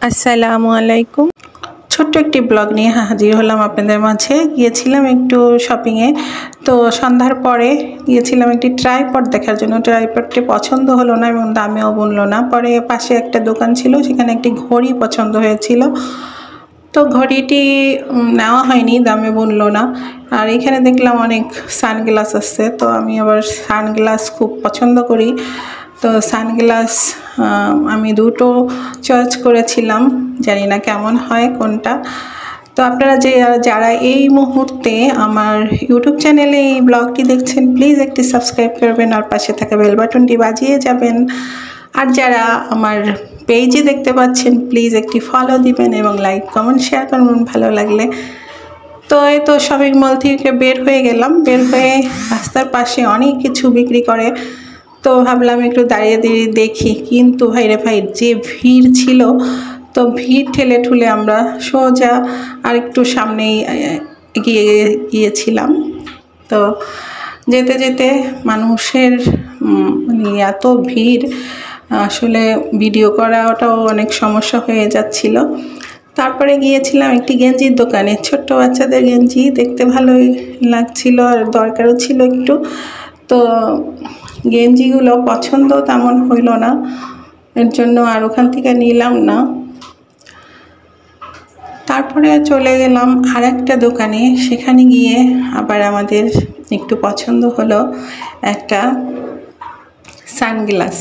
আসসালামু আলাইকুম। ছোট্ট একটি ব্লগ নিয়ে হাজির হলাম আপনাদের মাঝে। গিয়েছিলাম একটু শপিংয়ে, তো সন্ধ্যার পরে গিয়েছিলাম একটি ট্রাইপড দেখার জন্য। ট্রাইপডটি পছন্দ হলো না এবং দামেও গুনলো না। পরে পাশে একটা দোকান ছিল, সেখানে একটি ঘড়ি পছন্দ হয়েছিল, তো ঘড়িটি নেওয়া হয়নি, দামে গুনলো না। আর এখানে দেখলাম অনেক সানগ্লাস আছে, তো আমি আবার সানগ্লাস খুব পছন্দ করি, তো সানগ্লাস আমি দুটো চয়েস করেছিলাম, জানি না কেমন হয় কোনটা। তো আপনারা যারা এই মুহূর্তে আমার ইউটিউব চ্যানেলে এই ব্লগটি দেখছেন, প্লিজ একটি সাবস্ক্রাইব করবেন আর পাশে থাকা বেল বাটনটি বাজিয়ে যাবেন। আর যারা আমার পেজে দেখতে পাচ্ছেন, প্লিজ একটি ফলো দিবেন এবং লাইক কমেন্ট শেয়ার করবেন ভালো লাগলে। তো এই তো শপিং মল থেকে বের হয়ে গেলাম। বের হয়ে রাস্তার পাশে অনেক কিছু বিক্রি করে, তো ভাবলাম একটু দাঁড়িয়ে দাঁড়িয়ে দেখি, কিন্তু ভাইরে ভাই যে ভিড় ছিল, তো ভিড় ঠেলে ঠুলে আমরা সোজা আর একটু সামনেই গিয়েছিলাম। তো যেতে যেতে মানুষের মানে এত ভিড়, আসলে ভিডিও করাটাও অনেক সমস্যা হয়ে যাচ্ছিল। তারপরে গিয়েছিলাম একটি গেঞ্জির দোকানে, ছোট্ট বাচ্চাদের গেঞ্জি, দেখতে ভালোই লাগছিল আর দরকারও ছিল একটু। তো গেঞ্জিগুলো পছন্দ তেমন হইল না, এর জন্য আর ওখান থেকে নিলাম না। তারপরে চলে গেলাম আর একটা দোকানে, সেখানে গিয়ে আবার আমাদের একটু পছন্দ হলো একটা সানগ্লাস।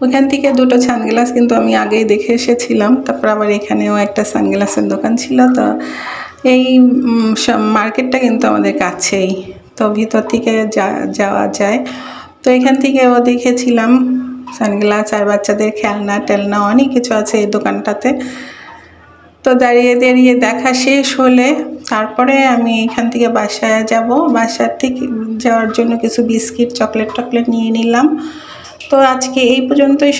ওখান থেকে দুটো সানগ্লাস কিন্তু আমি আগেই দেখে এসেছিলাম। তারপর আবার এখানেও একটা সানগ্লাসের দোকান ছিল। তো এই মার্কেটটা কিন্তু আমাদের কাছেই, তো ভিতর থেকে যাওয়া যায়। তো এখান থেকেও দেখেছিলাম সানগ্লাস আর বাচ্চাদের খেলনা টেলনা অনেক কিছু আছে এই দোকানটাতে। তো দাঁড়িয়ে দাঁড়িয়ে দেখা শেষ হলে তারপরে আমি এখান থেকে বাসায় যাব। বাসার থেকে যাওয়ার জন্য কিছু বিস্কিট চকলেট নিয়ে নিলাম। তো আজকে এই পর্যন্তই।